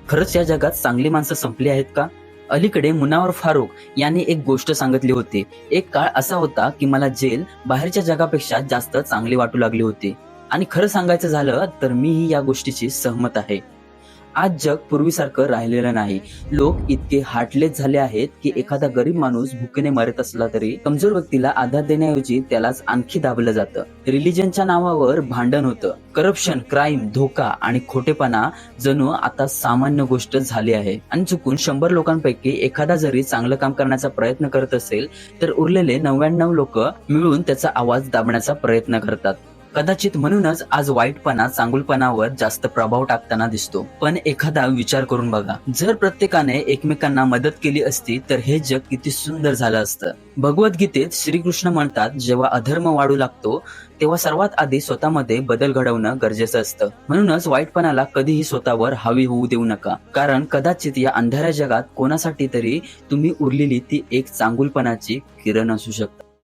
खरंच या जगात चांगली माणसं संपली आहेत का? अलीकडे मुनावर फारुक यांनी एक गोष्ट सांगितली होती. एक काळ असा होता की मला जेल बाहेरच्या जगापेक्षा जास्त चांगली वाटू लागली होती. आणि खरं सांगायचं झालं तर मीही या गोष्टीशी सहमत आहे. आज जग पूर्वीसारखं राहिलेलं नाही. लोक इतके हार्टलेस झाले आहेत की एखादा गरीब माणूस भुकेने मरत असला तरी कमजोर व्यक्तीला आधार देण्याऐवजी त्यालाच आणखी दाबलं जातं. रिलिजनच्या नावावर भांडण होतं. करप्शन, क्राईम, धोका आणि खोटेपणा जणू आता सामान्य गोष्ट झाली आहे. आणि चुकून 100 लोकांपैकी एखादा जरी चांगलं काम करण्याचा प्रयत्न करत असेल तर उरलेले 99 लोक मिळून त्याचा आवाज दाबण्याचा प्रयत्न करतात. कदाचित म्हणूनच आज वाईटपणा चांगुलपणावर जास्त प्रभाव टाकताना दिसतो. पण एखादा विचार करून बघा, जर प्रत्येकाने एकमेकांना मदत केली असती तर हे जग किती सुंदर झालं असतं. भगवद्गीतेत श्रीकृष्ण म्हणतात, जेव्हा अधर्म वाढू लागतो तेव्हा सर्वात आधी स्वतःमध्ये बदल घडवणं गरजेचं असतं. म्हणूनच वाईटपणाला कधीही स्वतःवर हावी होऊ देऊ नका, कारण कदाचित या अंधाऱ्या जगात कोणासाठी तरी तुम्ही उरलेली ती एक चांगुलपणाची किरण असू शकता.